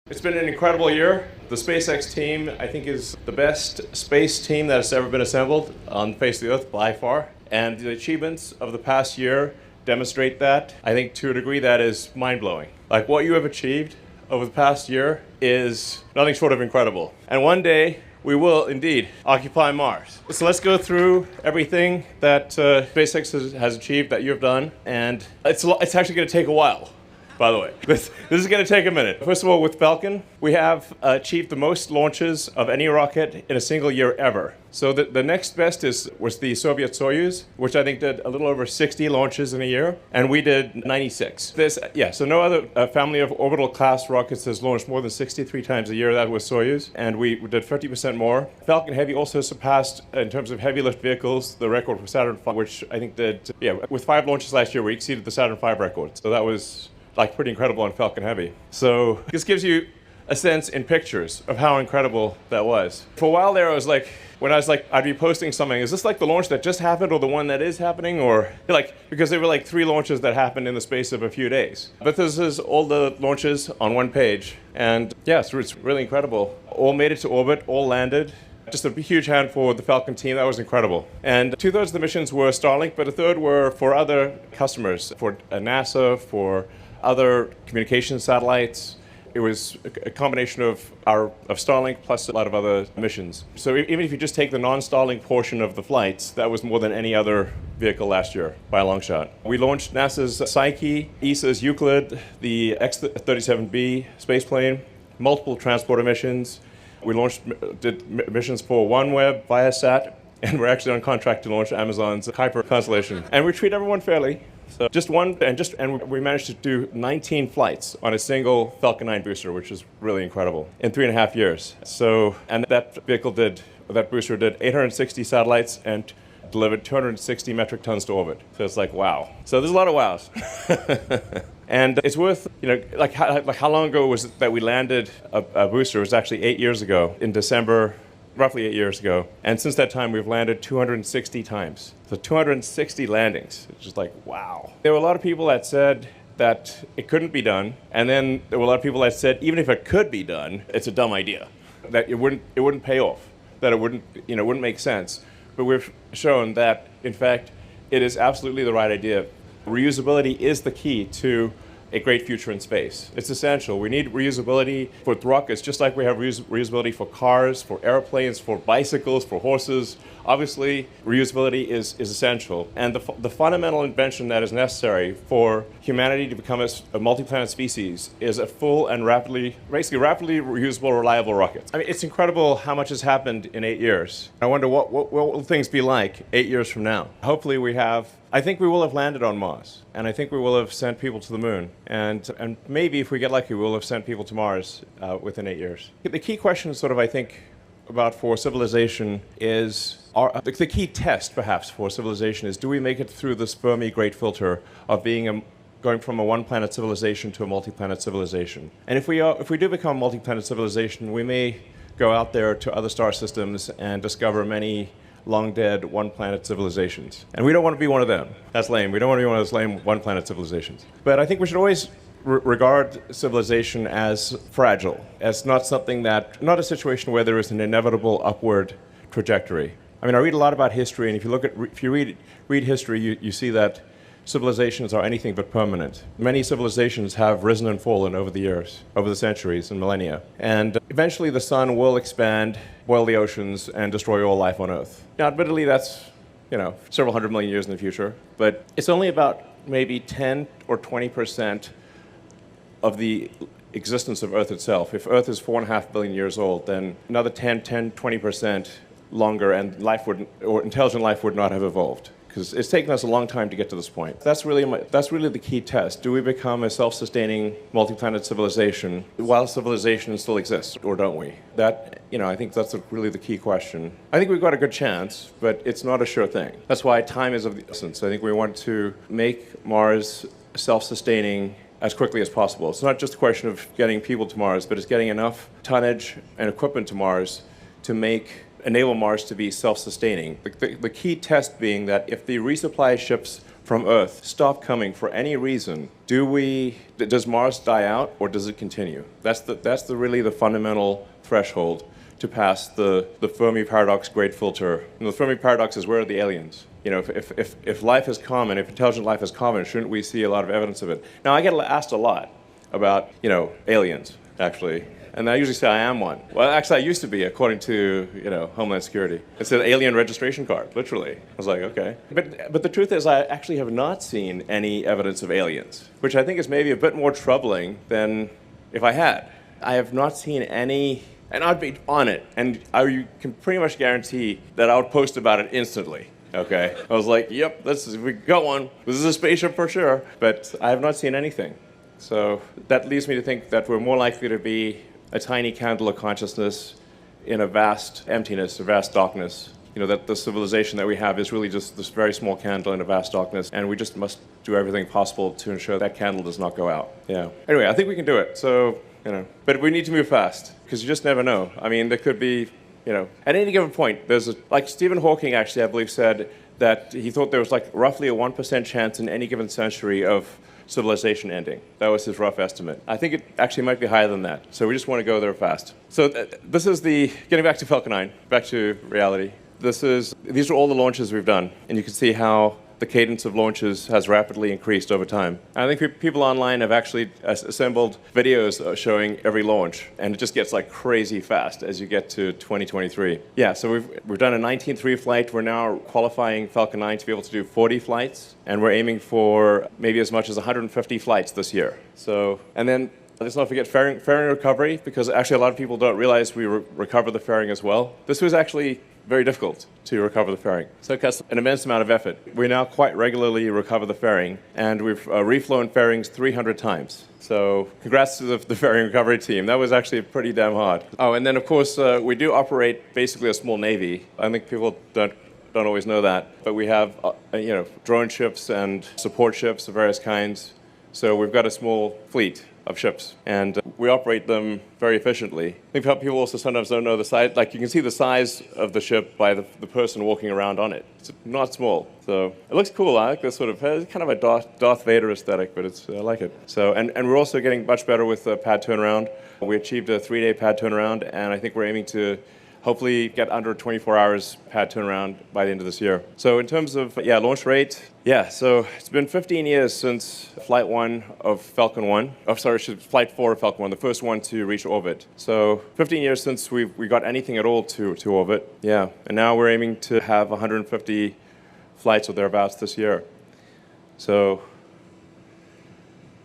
It's been an incredible year. The SpaceX team, I think, is the best space team that has ever been assembled on the face of the Earth by far. And the achievements of the past year demonstrate that. I think to a degree that is mind-blowing. Like what you have achieved over the past year is nothing short of incredible. And one day, we will indeed occupy Mars. So let's go through everything that SpaceX has achieved that you have done. And it's actually going to take a while. By the way, this is going to take a minute. First of all, with Falcon, we have achieved the most launches of any rocket in a single year ever. So the next best was the Soviet Soyuz, which I think did a little over 60 launches in a year, and we did 96. So no other family of orbital class rockets has launched more than 63 times a year. That was Soyuz, and we did 50% more. Falcon Heavy also surpassed, in terms of heavy lift vehicles, the record for Saturn V, which I think did, with 5 launches last year, we exceeded the Saturn V record. So that was pretty incredible on Falcon Heavy. So this gives you a sense in pictures of how incredible that was. For a while there, I'd be posting something, is this like the launch that just happened or the one that is happening? Or because there were 3 launches that happened in the space of a few days. But this is all the launches on one page. And yes, it's really incredible. All made it to orbit, all landed. Just a huge hand for the Falcon team. That was incredible. And 2/3 of the missions were Starlink, but 1/3 were for other customers, for NASA, for other communication satellites. It was a combination of Starlink plus a lot of other missions. So even if you just take the non-Starlink portion of the flights, that was more than any other vehicle last year by a long shot. We launched NASA's Psyche, ESA's Euclid, the X-37B spaceplane, multiple transporter missions. We did missions for OneWeb, Viasat, and we're actually on contract to launch Amazon's Kuiper constellation. And we treat everyone fairly. So and we managed to do 19 flights on a single Falcon 9 booster, which is really incredible, in 3.5 years. So, and that booster did 860 satellites and delivered 260 metric tons to orbit. So it's like, wow. So there's a lot of wows. And it's worth, how long ago was it that we landed a booster? It was actually 8 years ago in December, roughly 8 years ago. And since that time, we've landed 260 times. So 260 landings. It's just like, wow. There were a lot of people that said that it couldn't be done. And then there were a lot of people that said, even if it could be done, it's a dumb idea. That it wouldn't pay off. That it wouldn't make sense. But we've shown that, in fact, it is absolutely the right idea. Reusability is the key to a great future in space. It's essential. We need reusability for rockets, just like we have reusability for cars, for airplanes, for bicycles, for horses. Obviously, reusability is essential. And the fundamental invention that is necessary for humanity to become a multi-planet species is a full and rapidly reusable, reliable rocket. I mean, it's incredible how much has happened in 8 years. I wonder what will things be like 8 years from now. Hopefully I think we will have landed on Mars, and I think we will have sent people to the moon, and maybe if we get lucky, we'll have sent people to Mars within 8 years. The key question, I think, about for civilization is, the key test, perhaps, for civilization is, do we make it through this Fermi great filter of going from a one-planet civilization to a multi-planet civilization? And if we do become a multi-planet civilization, we may go out there to other star systems and discover many long-dead one-planet civilizations. And we don't want to be one of them. That's lame. We don't want to be one of those lame one-planet civilizations. But I think we should always regard civilization as fragile, as not a situation where there is an inevitable upward trajectory. I mean, I read a lot about history, and if you read history, you see that civilizations are anything but permanent. Many civilizations have risen and fallen over the years, over the centuries and millennia. And eventually the sun will expand, boil the oceans, and destroy all life on Earth. Now, admittedly, that's, several hundred million years in the future, but it's only about maybe 10 or 20% of the existence of Earth itself. If Earth is 4.5 billion years old, then another 20% longer, and intelligent life would not have evolved. Because it's taken us a long time to get to this point. That's really the key test. Do we become a self-sustaining multi-planet civilization while civilization still exists, or don't we? I think that's really the key question. I think we've got a good chance, but it's not a sure thing. That's why time is of the essence. I think we want to make Mars self-sustaining as quickly as possible. It's not just a question of getting people to Mars, but it's getting enough tonnage and equipment to Mars to enable Mars to be self-sustaining. The key test being that if the resupply ships from Earth stop coming for any reason, does Mars die out or does it continue? That's really the fundamental threshold to pass the Fermi paradox great filter. And the Fermi paradox is, where are the aliens? You know, if life is common, if intelligent life is common, shouldn't we see a lot of evidence of it? Now, I get asked a lot about, aliens, actually. And I usually say I am one. Well, actually, I used to be, according to, Homeland Security. It's an alien registration card, literally. I was like, okay. But the truth is, I actually have not seen any evidence of aliens, which I think is maybe a bit more troubling than if I had. I have not seen any, and I'd be on it, and you can pretty much guarantee that I would post about it instantly. Okay? I was like, yep, we got one. This is a spaceship for sure. But I have not seen anything. So that leads me to think that we're more likely to be a tiny candle of consciousness in a vast emptiness, a vast darkness. That the civilization that we have is really just this very small candle in a vast darkness, and we just must do everything possible to ensure that candle does not go out. Yeah. Anyway, I think we can do it. So, but we need to move fast, because you just never know. I mean, there could be, at any given point, like Stephen Hawking actually, I believe, said that he thought there was like roughly a 1% chance in any given century of civilization ending. That was his rough estimate. I think it actually might be higher than that. So we just want to go there fast. So this is getting back to Falcon 9, back to reality. These are all the launches we've done. And you can see how the cadence of launches has rapidly increased over time. And I think people online have actually assembled videos showing every launch, and it just gets like crazy fast as you get to 2023. Yeah, so we've done a 19.3 flight. We're now qualifying Falcon 9 to be able to do 40 flights, and we're aiming for maybe as much as 150 flights this year. So, and then let's not forget fairing recovery, because actually a lot of people don't realize we recover the fairing as well. This was actually very difficult to recover the fairing. So it costs an immense amount of effort. We now quite regularly recover the fairing, and we've reflown fairings 300 times. So congrats to the fairing recovery team. That was actually pretty damn hard. Oh, and then of course we do operate basically a small navy. I think people don't always know that, but we have drone ships and support ships of various kinds. So we've got a small fleet of ships, and we operate them very efficiently. I think people also sometimes don't know the size. Like, you can see the size of the ship by the person walking around on it. It's not small. So it looks cool. I like this sort of, kind of a Darth Vader aesthetic, but I like it. So, and we're also getting much better with pad turnaround. We achieved a 3-day pad turnaround, and I think we're aiming to hopefully get under 24 hours pad turnaround by the end of this year. So in terms of, launch rate, so it's been 15 years since Flight 1 of Falcon 1. Flight 4 of Falcon 1, the first one to reach orbit. So 15 years since we got anything at all to orbit. Yeah, and now we're aiming to have 150 flights or thereabouts this year. So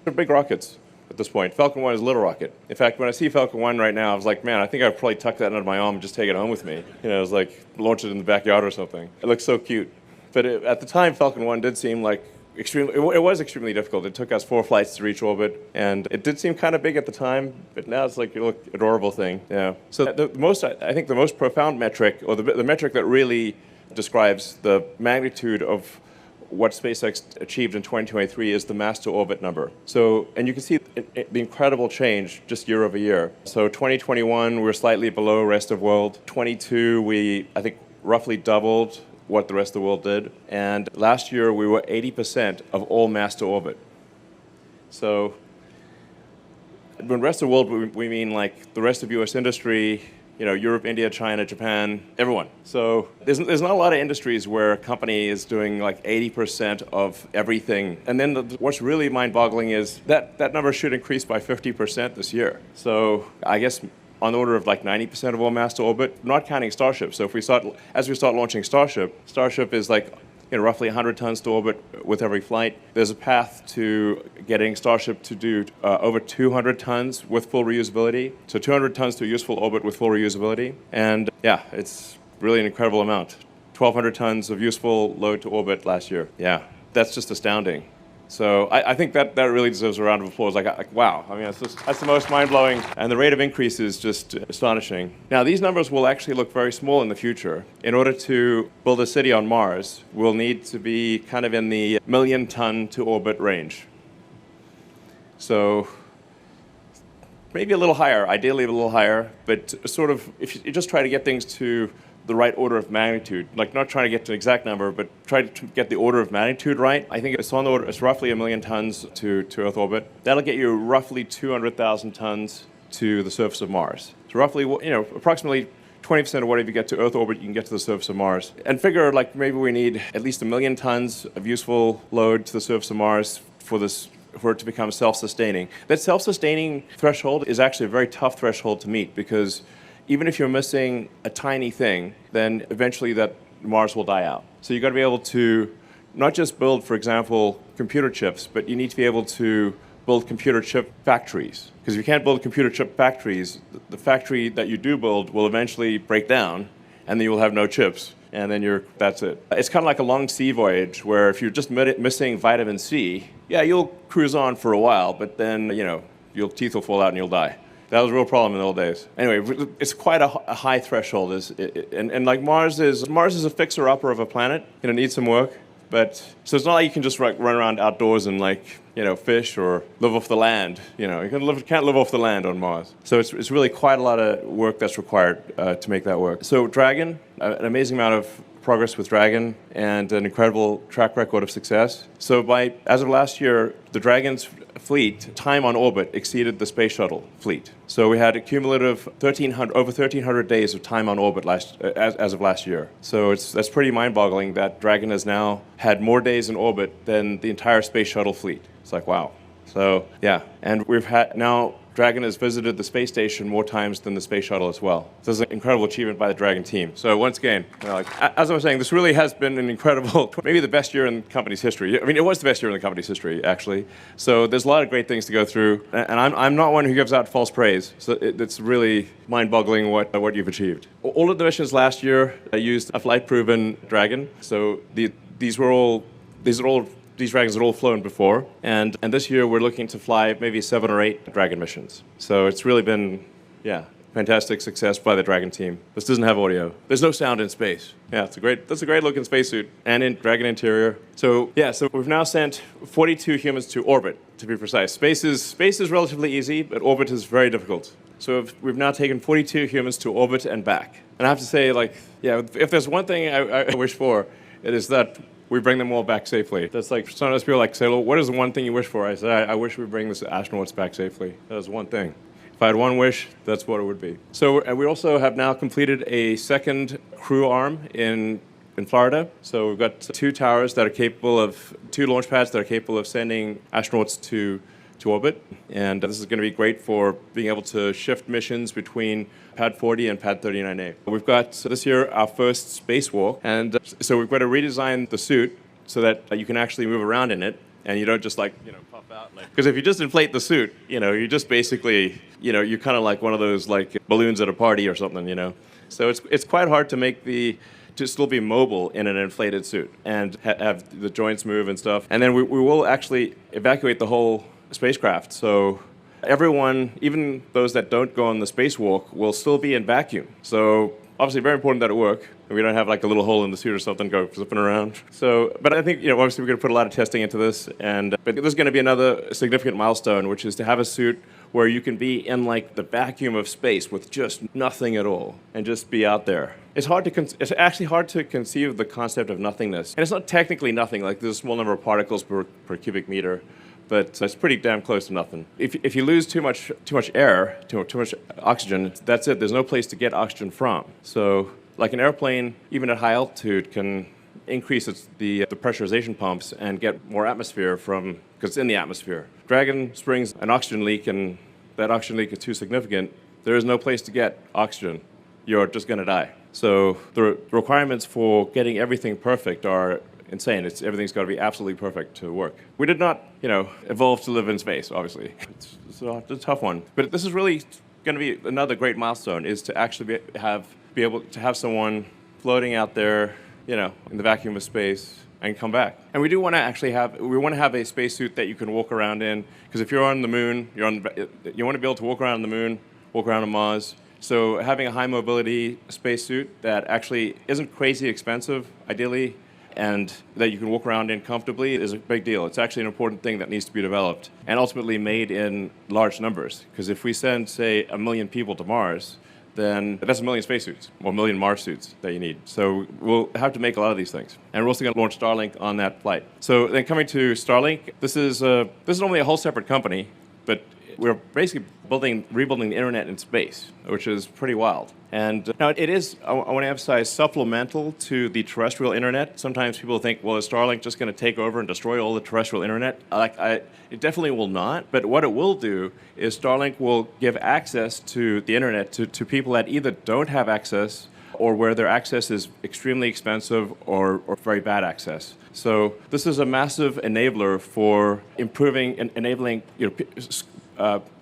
they're big rockets at this point. Falcon 1 is a little rocket. In fact, when I see Falcon 1 right now, I was like, man, I think I'd probably tuck that under my arm and just take it home with me. It was like launch it in the backyard or something. It looks so cute. But at the time, Falcon 1 did seem like it was extremely difficult. It took us 4 flights to reach orbit, and it did seem kind of big at the time, but now it's like a look adorable thing. Yeah. So I think the most profound metric, or the metric that really describes the magnitude of what SpaceX achieved in 2023 is the mass to orbit number. So, and you can see the incredible change just year over year. So 2021, we're slightly below rest of world. 22, we, I think, roughly doubled what the rest of the world did. And last year, we were 80% of all mass to orbit. So when rest of the world, we mean like the rest of US industry, Europe, India, China, Japan, everyone. So there's not a lot of industries where a company is doing like 80% of everything. And then what's really mind-boggling is that number should increase by 50% this year. So I guess on the order of like 90% of all mass to orbit, not counting Starship. So as we start launching Starship is like roughly 100 tons to orbit with every flight. There's a path to getting Starship to do over 200 tons with full reusability. So 200 tons to useful orbit with full reusability. And it's really an incredible amount. 1,200 tons of useful load to orbit last year. Yeah, that's just astounding. So I think that really deserves a round of applause. Like wow, I mean, that's the most mind-blowing, and the rate of increase is just astonishing. Now, these numbers will actually look very small in the future. In order to build a city on Mars, we'll need to be kind of in the million-ton to orbit range. So maybe a little higher, ideally a little higher, but sort of, if you just try to get things to the right order of magnitude, like not trying to get to an exact number, but try to get the order of magnitude right. I think it's on the order, it's roughly 1 million tons to Earth orbit. That'll get you roughly 200,000 tons to the surface of Mars. So roughly, approximately 20% of whatever you get to Earth orbit, you can get to the surface of Mars. And figure like maybe we need at least 1 million tons of useful load to the surface of Mars for it to become self-sustaining. That self-sustaining threshold is actually a very tough threshold to meet, because even if you're missing a tiny thing, then eventually that Mars will die out. So you've got to be able to not just build, for example, computer chips, but you need to be able to build computer chip factories. Because if you can't build computer chip factories, the factory that you do build will eventually break down, and then you will have no chips. And then that's it. It's kind of like a long sea voyage where if you're just missing vitamin C, yeah, you'll cruise on for a while, but then, your teeth will fall out and you'll die. That was a real problem in the old days. Anyway, it's quite a high threshold. And like Mars is a fixer-upper of a planet. It needs some work. So it's not like you can just run around outdoors and fish or live off the land. You can't live off the land on Mars. So it's really quite a lot of work that's required to make that work. So Dragon, an amazing amount of progress with Dragon and an incredible track record of success. So as of last year, the Dragon's fleet time on orbit exceeded the space shuttle fleet. So we had a cumulative over 1,300 days of time on orbit as of last year. So that's pretty mind-boggling that Dragon has now had more days in orbit than the entire space shuttle fleet. It's like, wow. So yeah, and Dragon has visited the space station more times than the space shuttle as well. So this is an incredible achievement by the Dragon team. So once again, as I was saying, this really has been an incredible, maybe the best year in the company's history. I mean, it was the best year in the company's history, actually. So there's a lot of great things to go through. And I'm not one who gives out false praise. So it's really mind-boggling what you've achieved. All of the missions last year used a flight-proven Dragon. So these Dragons had all flown before, and this year we're looking to fly maybe 7 or 8 Dragon missions. So it's really been, fantastic success by the Dragon team. This doesn't have audio. There's no sound in space. Yeah, that's a great looking spacesuit and in Dragon interior. So we've now sent 42 humans to orbit, to be precise. Space is relatively easy, but orbit is very difficult. So we've now taken 42 humans to orbit and back. And I have to say, if there's one thing I wish for, it is that we bring them all back safely. That's like, sometimes people say, well, what is the one thing you wish for? I said, I wish we bring the astronauts back safely. That was one thing. If I had one wish, that's what it would be. So, and we also have now completed a second crew arm in Florida. So we've got 2 towers that are capable of, 2 launch pads that are capable of sending astronauts to orbit. And this is going to be great for being able to shift missions between Pad 40 and Pad 39A. We've got this year our first spacewalk, and so we've got to redesign the suit so that you can actually move around in it, and you don't just pop out. Because if you just inflate the suit, you just basically, you're kind of like one of those balloons at a party or something, So it's quite hard to still be mobile in an inflated suit and have the joints move and stuff. And then we will actually evacuate the whole spacecraft. So everyone, even those that don't go on the spacewalk, will still be in vacuum. So obviously very important that it work. And we don't have a little hole in the suit or something go flipping around. So, but I think, obviously we're going to put a lot of testing into this. But there's going to be another significant milestone, which is to have a suit where you can be in the vacuum of space with just nothing at all and just be out there. It's actually hard to conceive the concept of nothingness. And it's not technically nothing, there's a small number of particles per cubic meter. But it's pretty damn close to nothing. If you lose too much air, too much oxygen, that's it. There's no place to get oxygen from. So, an airplane, even at high altitude, can increase the pressurization pumps and get more atmosphere because it's in the atmosphere. Dragon springs an oxygen leak, and that oxygen leak is too significant. There is no place to get oxygen. You're just going to die. So the requirements for getting everything perfect are insane. Everything's got to be absolutely perfect to work. We did not, evolve to live in space, obviously. It's a tough one. But this is really going to be another great milestone, is to actually be able to have someone floating out there, in the vacuum of space and come back. And we do want to actually have a spacesuit that you can walk around in, because if you're on the moon, you want to be able to walk around on the moon, walk around on Mars. So having a high mobility spacesuit that actually isn't crazy expensive, ideally, and that you can walk around in comfortably is a big deal. It's actually an important thing that needs to be developed and ultimately made in large numbers. Because if we send, say, 1 million people to Mars, then that's 1 million spacesuits or 1 million Mars suits that you need. So we'll have to make a lot of these things. And we're also going to launch Starlink on that flight. So then coming to Starlink, this is normally a whole separate company, but we're basically rebuilding the internet in space, which is pretty wild. And now it is, I want to emphasize, supplemental to the terrestrial internet. Sometimes people think, well, is Starlink just going to take over and destroy all the terrestrial internet? It definitely will not. But what it will do is Starlink will give access to the internet to people that either don't have access or where their access is extremely expensive or very bad access. So this is a massive enabler for improving and enabling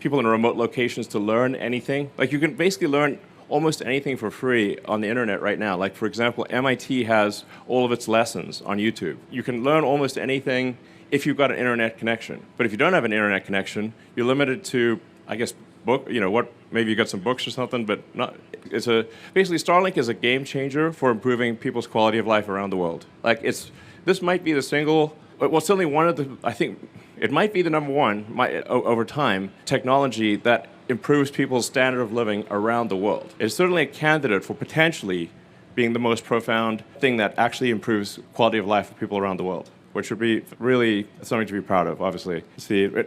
people in remote locations to learn anything. Like, you can basically learn almost anything for free on the internet right now. Like, for example, MIT has all of its lessons on YouTube. You can learn almost anything if you've got an internet connection. But if you don't have an internet connection, you're limited to, I guess, maybe you got some books or something, but not. Basically Starlink is a game changer for improving people's quality of life around the world. Like, this might be the single, well, certainly one of the, I think, it might be the number one over time technology that improves people's standard of living around the world. It's certainly a candidate for potentially being the most profound thing that actually improves quality of life for people around the world, which would be really something to be proud of, obviously.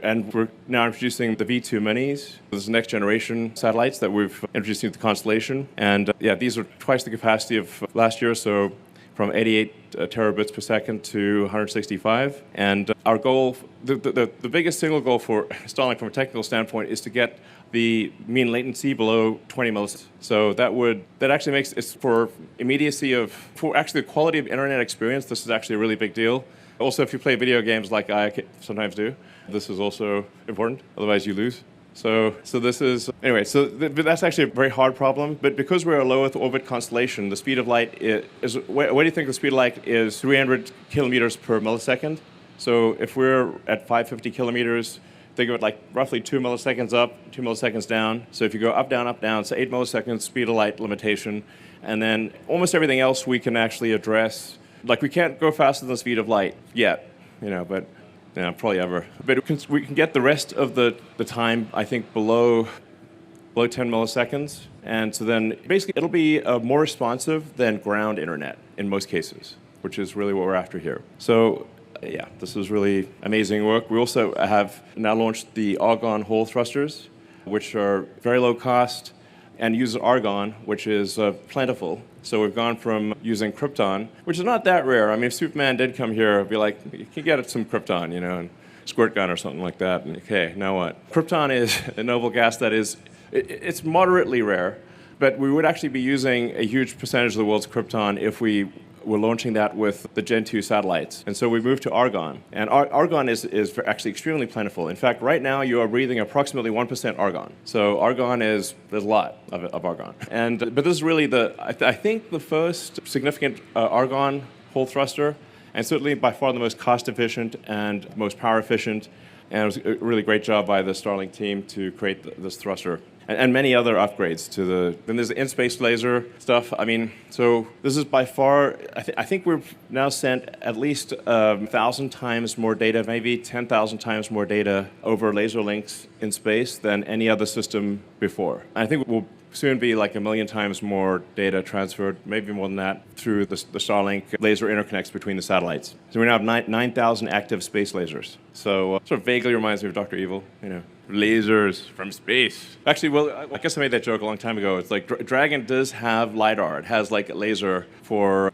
And we're now introducing the V2 minis. This is next generation satellites that we've introduced into the constellation. And these are twice the capacity of last year, so from 88 terabits per second to 165. And our goal, the biggest single goal for Starlink from a technical standpoint is to get the mean latency below 20 milliseconds. So that actually makes it, for immediacy for actually the quality of internet experience, this is actually a really big deal. Also, if you play video games like I sometimes do, this is also important, otherwise you lose. So this is, anyway, that's actually a very hard problem, but because we're a low Earth orbit constellation, the speed of light is what do you think the speed of light is? 300 kilometers per millisecond. So if we're at 550 kilometers, think of it like roughly 2 milliseconds up, 2 milliseconds down. So if you go up, down, it's 8 milliseconds speed of light limitation. And then almost everything else we can actually address. Like, we can't go faster than the speed of light yet, but probably ever. But we can get the rest of the time, I think, below 10 milliseconds. And so then basically it'll be more responsive than ground internet in most cases, which is really what we're after here. So this is really amazing work. We also have now launched the Argon Hall thrusters, which are very low cost and use argon, which is plentiful. So we've gone from using krypton, which is not that rare. I mean, if Superman did come here, I'd be like, you can get some krypton, and squirt gun or something like that. And okay, now what? Krypton is a noble gas that is, it's moderately rare, but we would actually be using a huge percentage of the world's krypton if we were launching that with the Gen 2 satellites. And so we moved to argon. And argon is actually extremely plentiful. In fact, right now you are breathing approximately 1% argon. So argon there's a lot of argon. But this is really I think the first significant argon Hall thruster, and certainly by far the most cost efficient and most power efficient. And it was a really great job by the Starlink team to create this thruster. And many other upgrades to then there's the in-space laser stuff. I mean, so this is by far, I think we've now sent at least 1,000 times more data, maybe 10,000 times more data over laser links in space than any other system before. I think we'll soon be like 1 million times more data transferred, maybe more than that, through the Starlink laser interconnects between the satellites. So we now have 9,000 active space lasers. So sort of vaguely reminds me of Dr. Evil, lasers from space. Actually, well, I guess I made that joke a long time ago. It's like Dragon does have LiDAR. It has like a laser for,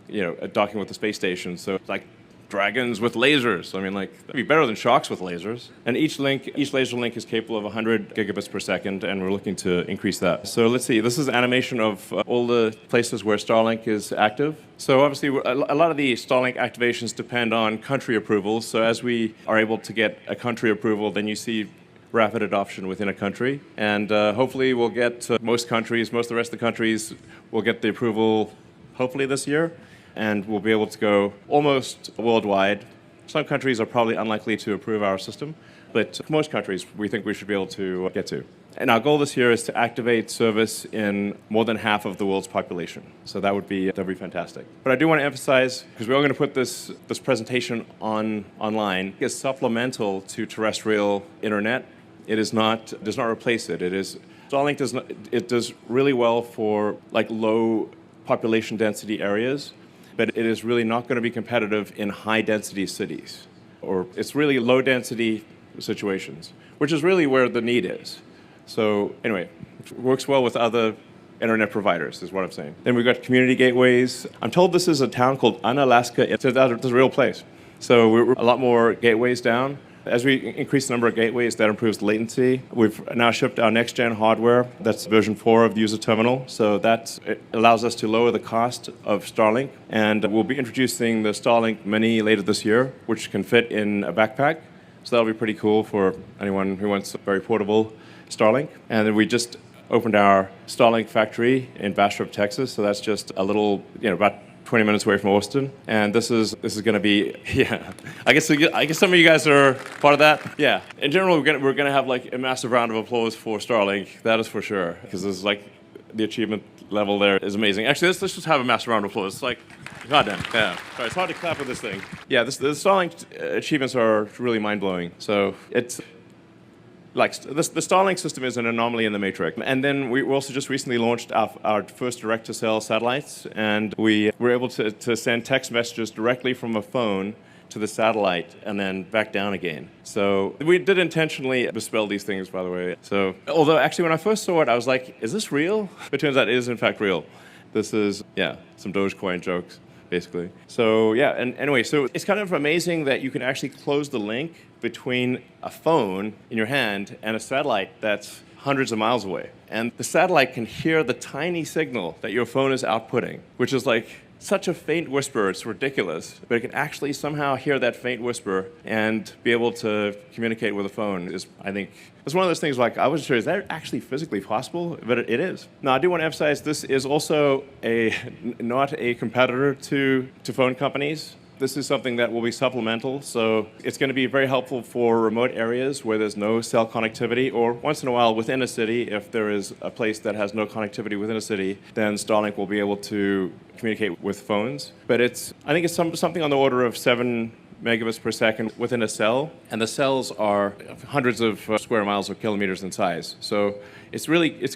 docking with the space station. So it's like dragons with lasers. I mean, like, that'd be better than sharks with lasers. And each laser link is capable of 100 gigabits per second, and we're looking to increase that. So let's see. This is animation of all the places where Starlink is active. So obviously, a lot of the Starlink activations depend on country approvals. So as we are able to get a country approval, then you see rapid adoption within a country. And hopefully we'll get most of the rest of the countries will get the approval hopefully this year. And we'll be able to go almost worldwide. Some countries are probably unlikely to approve our system, but most countries we think we should be able to get to. And our goal this year is to activate service in more than half of the world's population. So that'd be fantastic. But I do want to emphasize, because we're all going to put this presentation online, it's supplemental to terrestrial internet. It does not replace it. It is Starlink it does really well for like low population density areas, but it is really not going to be competitive in high density cities, or it's really low density situations, which is really where the need is. So anyway, it works well with other internet providers, is what I'm saying. Then we've got community gateways. I'm told this is a town called Unalaska. It's a real place. So we're a lot more gateways down. As we increase the number of gateways, that improves latency. We've now shipped our next-gen hardware. That's version 4 of the user terminal. So it allows us to lower the cost of Starlink. And we'll be introducing the Starlink Mini later this year, which can fit in a backpack. So that'll be pretty cool for anyone who wants a very portable Starlink. And then we just opened our Starlink factory in Bastrop, Texas. So that's just a little, about 20 minutes away from Austin. And this is going to be, yeah. I guess some of you guys are part of that. Yeah. In general, we're going to have like a massive round of applause for Starlink. That is for sure, because there's like the achievement level there is amazing. Actually, let's just have a massive round of applause. It's like, goddamn, yeah. Sorry, it's hard to clap with this thing. Yeah, the Starlink achievements are really mind-blowing. So it's like the Starlink system is an anomaly in the matrix. And then we also just recently launched our first direct-to-cell satellites, and we were able to send text messages directly from a phone to the satellite and then back down again. So we did intentionally misspell these things, by the way. So although actually when I first saw it, I was like, is this real? But it turns out it is in fact real. This is, some Dogecoin jokes, basically. So yeah, and anyway, so it's kind of amazing that you can actually close the link between a phone in your hand and a satellite that's hundreds of miles away. And the satellite can hear the tiny signal that your phone is outputting, which is like such a faint whisper, it's ridiculous. But it can actually somehow hear that faint whisper and be able to communicate with a phone is, I think, it's one of those things like, I wasn't sure, is that actually physically possible? But it is. Now, I do want to emphasize this is also not a competitor to phone companies. This is something that will be supplemental, so it's going to be very helpful for remote areas where there's no cell connectivity, or once in a while within a city, if there is a place that has no connectivity within a city, then Starlink will be able to communicate with phones. But I think it's something on the order of 7 megabits per second within a cell, and the cells are hundreds of square miles or kilometers in size. So it's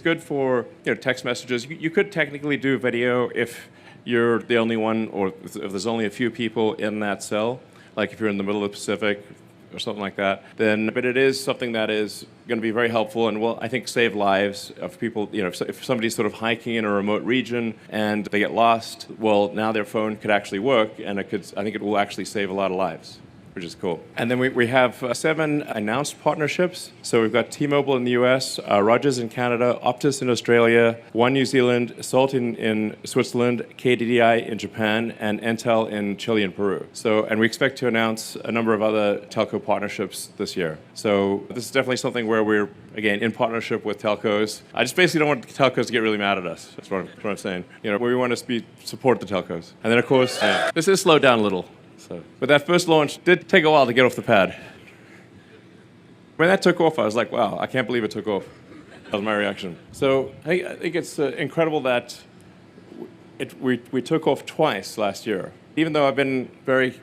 good for text messages. You could technically do video if you're the only one, or if there's only a few people in that cell, like if you're in the middle of the Pacific or something like that, but it is something that is going to be very helpful and will, I think, save lives of people. If somebody's sort of hiking in a remote region and they get lost, well, now their phone could actually work, and I think it will actually save a lot of lives, which is cool. And then we have 7 announced partnerships. So we've got T-Mobile in the US, Rogers in Canada, Optus in Australia, One New Zealand, Salt in Switzerland, KDDI in Japan, and Entel in Chile and Peru. And we expect to announce a number of other telco partnerships this year. So this is definitely something where we're, again, in partnership with telcos. I just basically don't want telcos to get really mad at us. That's what I'm saying. We want to support the telcos. And then, of course, this is slowed down a little. But that first launch did take a while to get off the pad. When that took off, I was like, wow, I can't believe it took off. That was my reaction. So I think it's incredible that we took off twice last year. Even though I've been very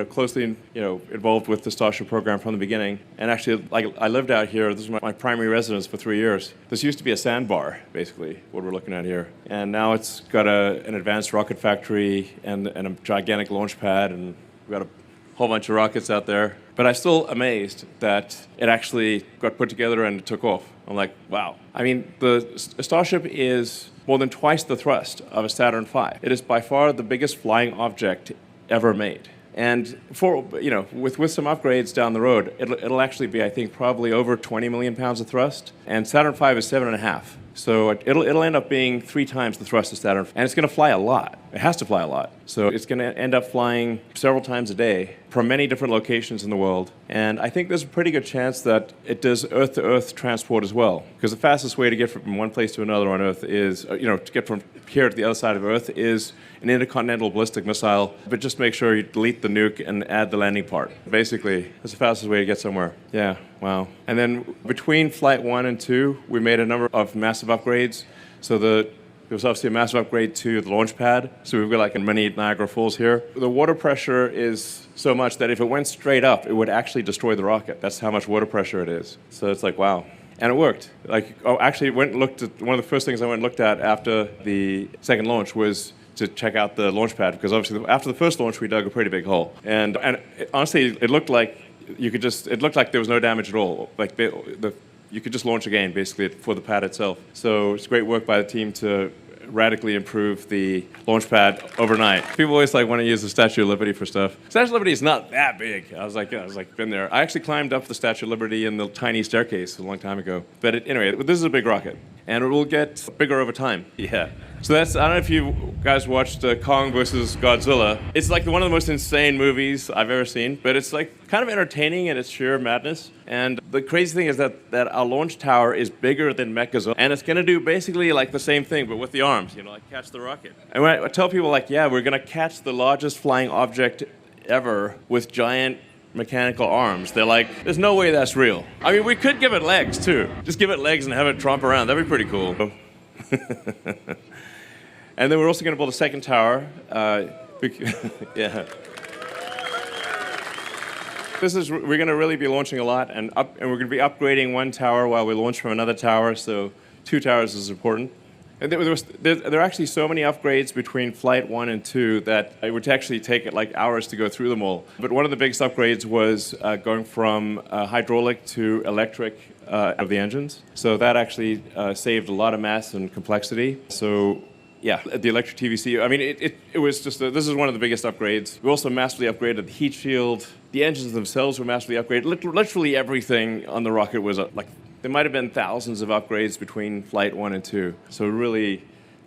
closely involved with the Starship program from the beginning, and actually I lived out here. This was my primary residence for 3 years. This used to be a sandbar, basically, what we're looking at here. And now it's got an advanced rocket factory and a gigantic launch pad, and we've got a whole bunch of rockets out there. But I'm still amazed that it actually got put together and it took off. I'm like, wow. I mean, the Starship is more than twice the thrust of a Saturn V. It is by far the biggest flying object ever made. And with some upgrades down the road, it'll actually be, I think, probably over 20 million pounds of thrust. And Saturn V is 7.5. So it'll end up being 3 times the thrust of Saturn, and it's going to fly a lot. It has to fly a lot. So it's going to end up flying several times a day from many different locations in the world. And I think there's a pretty good chance that it does Earth-to-Earth transport as well. Because the fastest way to get from one place to another on Earth is, to get from here to the other side of Earth is an intercontinental ballistic missile. But just make sure you delete the nuke and add the landing part. Basically, that's the fastest way to get somewhere. Yeah, wow. And then between Flight 1 and 2, we made a number of massive upgrades. So there was obviously a massive upgrade to the launch pad. So we've got like a mini Niagara Falls here. The water pressure is so much that if it went straight up, it would actually destroy the rocket. That's how much water pressure it is. So it's like, wow. And it worked. Actually, went and looked at one of the first things I went and looked at after the second launch was to check out the launch pad, because obviously after the first launch we dug a pretty big hole, and honestly it looked like there was no damage at all. Like you could just launch again basically for the pad itself. So it's great work by the team to radically improve the launch pad overnight. People always want to use the Statue of Liberty for stuff. Statue of Liberty is not that big. I was been there. I actually climbed up the Statue of Liberty in the tiny staircase a long time ago. But anyway, this is a big rocket, and it will get bigger over time. Yeah. So I don't know if you guys watched Kong vs. Godzilla. It's one of the most insane movies I've ever seen, but it's kind of entertaining in its sheer madness. And the crazy thing is that our launch tower is bigger than Mechagodzilla, and it's going to do basically the same thing, but with the arms, catch the rocket. And when I tell people yeah, we're going to catch the largest flying object ever with giant mechanical arms, they're like, there's no way that's real. I mean, we could give it legs too. Just give it legs and have it tromp around. That'd be pretty cool. And then we're also going to build a second tower. Yeah. We're going to really be launching a lot, and we're going to be upgrading one tower while we launch from another tower, so 2 towers is important. And there are actually so many upgrades between Flight 1 and 2 that it would actually take it hours to go through them all. But one of the biggest upgrades was going from hydraulic to electric of the engines. So that actually saved a lot of mass and complexity. So yeah, the electric TVC, I mean, it was just, this is one of the biggest upgrades. We also massively upgraded the heat shield. The engines themselves were massively upgraded. Literally everything on the rocket was there might have been thousands of upgrades between Flight 1 and 2. So really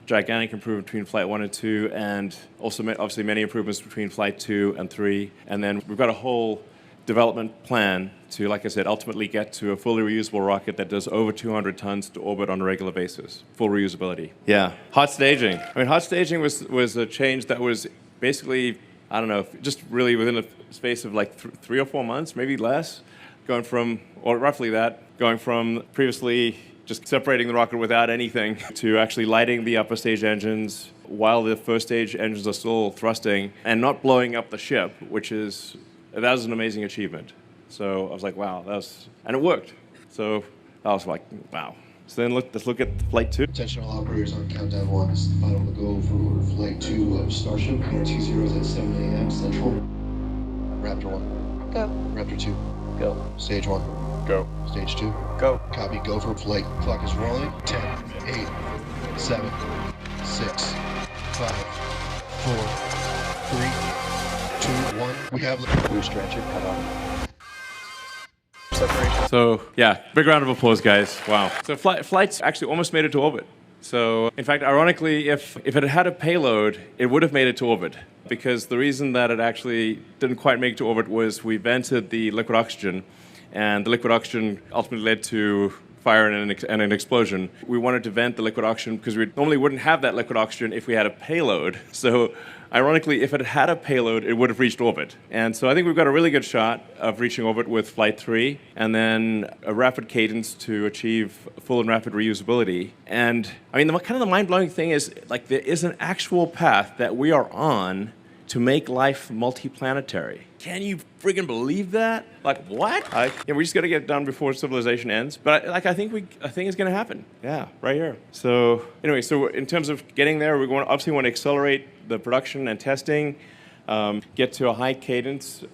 gigantic improvement between Flight 1 and 2, and also obviously many improvements between Flight 2 and 3. And then we've got a whole development plan to, like I said, ultimately get to a fully reusable rocket that does over 200 tons to orbit on a regular basis. Full reusability. Yeah. Hot staging. I mean, hot staging was a change that was basically, I don't know, just really within a space of 3 or 4 months, maybe less, going from previously just separating the rocket without anything to actually lighting the upper stage engines while the first stage engines are still thrusting and not blowing up the ship, that was an amazing achievement. So I was like, wow, and it worked. So I was like, wow. So then let's look at Flight 2. Attention all operators on countdown 1. This is the final go for Flight 2 of Starship. Counter 20 at 7 a.m. Central. Raptor 1. Go. Raptor 2. Go. Stage 1. Go. Stage 2. Go. Copy, go for flight. Clock is rolling. 10, 8, 7, 6, 5, 4, 3, 2, 1. We have the stretcher cut on. Separation. So yeah, big round of applause, guys. Wow. So flights actually almost made it to orbit. So in fact, ironically, if it had a payload, it would have made it to orbit. Because the reason that it actually didn't quite make it to orbit was we vented the liquid oxygen, and the liquid oxygen ultimately led to fire and an explosion. We wanted to vent the liquid oxygen because we normally wouldn't have that liquid oxygen if we had a payload. So ironically, if it had a payload, it would have reached orbit. And so I think we've got a really good shot of reaching orbit with Flight 3, and then a rapid cadence to achieve full and rapid reusability. And I mean, the mind-blowing thing is, there is an actual path that we are on to make life multiplanetary. Can you friggin' believe that? What? We just got to get it done before civilization ends. But I think it's going to happen. Yeah, right here. So anyway, so in terms of getting there, we obviously want to accelerate the production and testing, get to a high cadence.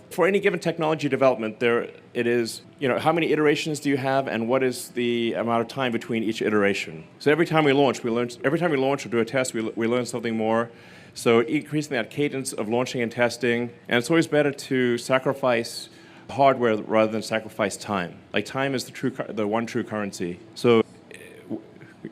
For any given technology development, there it is. How many iterations do you have, and what is the amount of time between each iteration? So every time we launch, or do a test, we learn something more. So increasing that cadence of launching and testing, and it's always better to sacrifice hardware rather than sacrifice time. Time is the one true currency. So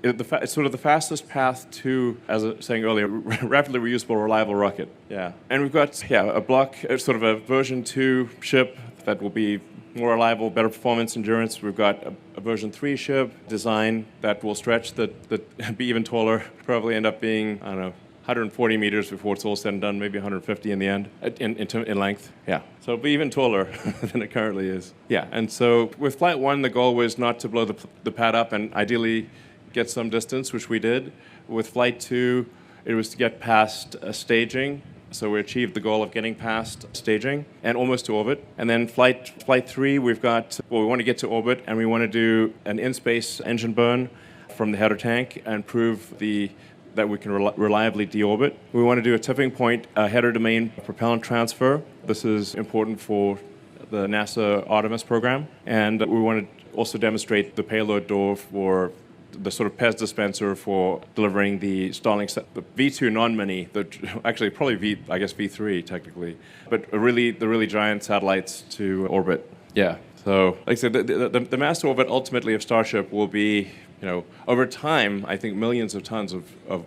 it's sort of the fastest path to, as I was saying earlier, rapidly reusable, reliable rocket. Yeah, and we've got a block, sort of a version 2 ship that will be more reliable, better performance, endurance. We've got a version 3 ship design that will stretch, be even taller, probably end up being, I don't know, 140 meters before it's all said and done, maybe 150 in the end, in length. Yeah, so it'll be even taller than it currently is. Yeah, and so with Flight 1, the goal was not to blow the pad up and ideally get some distance, which we did. With Flight 2, it was to get past staging So we achieved the goal of getting past staging and almost to orbit. And then flight 3, we want to get to orbit, and we want to do an in-space engine burn from the header tank and prove that we can reliably deorbit. We want to do a tipping point header domain propellant transfer. This is important for the NASA Artemis program. And we want to also demonstrate the payload door for the sort of PEZ dispenser for delivering the Starlink, the V2 non-mini, actually probably V3 technically, but the really giant satellites to orbit. Yeah. So, like I said, the mass orbit ultimately of Starship will be, over time, I think millions of tons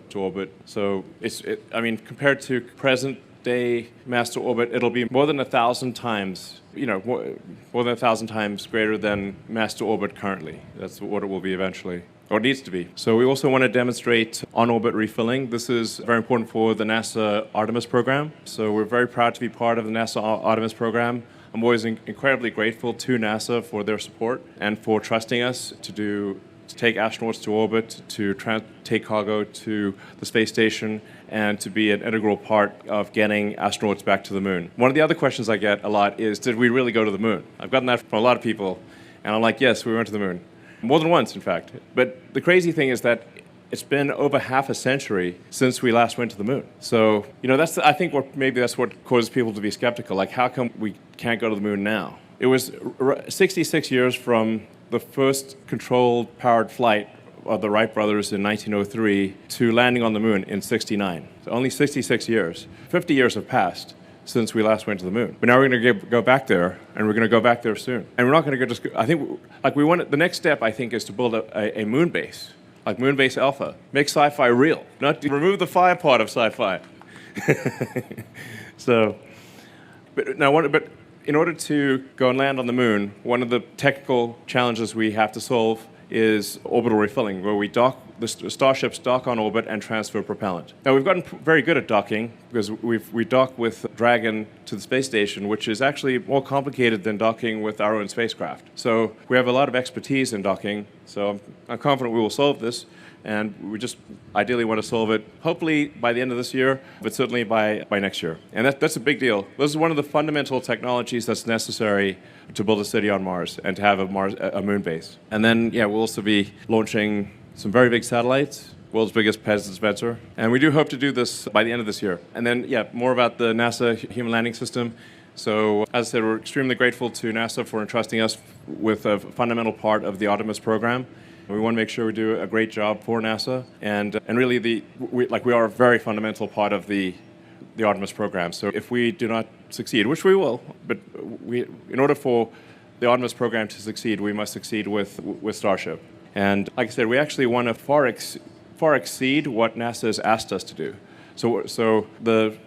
to orbit. So compared to present day mass to orbit, it'll be more than 1,000 times, more than 1,000 times greater than mass to orbit currently. That's what it will be eventually, or it needs to be. So we also want to demonstrate on-orbit refilling. This is very important for the NASA Artemis program. So we're very proud to be part of the NASA Artemis program. I'm always incredibly grateful to NASA for their support and for trusting us to take astronauts to orbit, to take cargo to the space station, and to be an integral part of getting astronauts back to the moon. One of the other questions I get a lot is, did we really go to the moon? I've gotten that from a lot of people, and I'm like, yes, we went to the moon. More than once, in fact. But the crazy thing is that it's been over half a century since we last went to the moon. So, I think maybe that's what causes people to be skeptical. Like, how come we can't go to the moon now? It was 66 years from the first controlled powered flight of the Wright brothers in 1903 to landing on the moon in 69. So only 66 years. 50 years have passed since we last went to the moon. But now we're going to go back there, and we're going to go back there soon. And we're not going to just go, I think, the next step, I think, is to build a moon base, like Moon Base Alpha. Make sci-fi real, not to remove the fi part of sci-fi. But in order to go and land on the moon, one of the technical challenges we have to solve is orbital refilling, where the starships dock on orbit and transfer propellant. Now, we've gotten very good at docking because we dock with Dragon to the space station, which is actually more complicated than docking with our own spacecraft. So we have a lot of expertise in docking, so I'm confident we will solve this. And we just ideally want to solve it, hopefully by the end of this year, but certainly by next year. And that's a big deal. This is one of the fundamental technologies that's necessary to build a city on Mars and to have a moon base. And then, we'll also be launching some very big satellites, world's biggest PEZ dispenser. And we do hope to do this by the end of this year. And then, more about the NASA Human Landing System. So, as I said, we're extremely grateful to NASA for entrusting us with a fundamental part of the Artemis program. We want to make sure we do a great job for NASA, and really we are a very fundamental part of the Artemis program. So if we do not succeed, which we will, but in order for the Artemis program to succeed, we must succeed with Starship. And like I said, we actually want to far exceed what NASA has asked us to do. So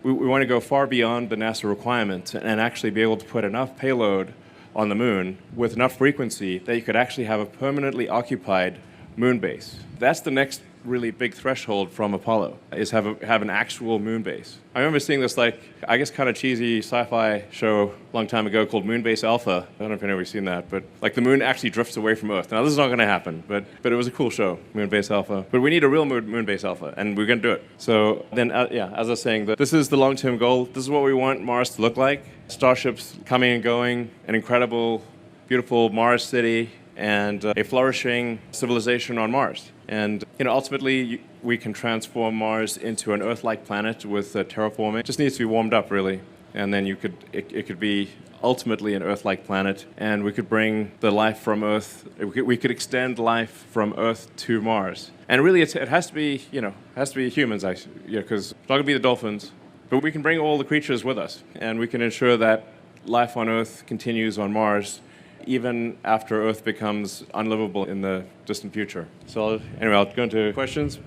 we want to go far beyond the NASA requirement and actually be able to put enough payload on the moon with enough frequency that you could actually have a permanently occupied moon base. That's the next really big threshold from Apollo, is have an actual moon base. I remember seeing this kind of cheesy sci-fi show a long time ago called Moon Base Alpha. I don't know if anybody's seen that, but the moon actually drifts away from Earth. Now this is not going to happen, but it was a cool show, Moon Base Alpha. But we need a real moon base Alpha, and we're going to do it. So then, as I was saying, this is the long-term goal. This is what we want Mars to look like. Starships coming and going, an incredible, beautiful Mars city, and a flourishing civilization on Mars. And ultimately, we can transform Mars into an Earth-like planet with terraforming. It just needs to be warmed up, really. And then it could be ultimately an Earth-like planet, and we could bring the life from Earth. We could extend life from Earth to Mars. And really, it has to be humans, because it's not going to be the dolphins. But we can bring all the creatures with us, and we can ensure that life on Earth continues on Mars, even after Earth becomes unlivable in the distant future. So anyway, I'll go into questions.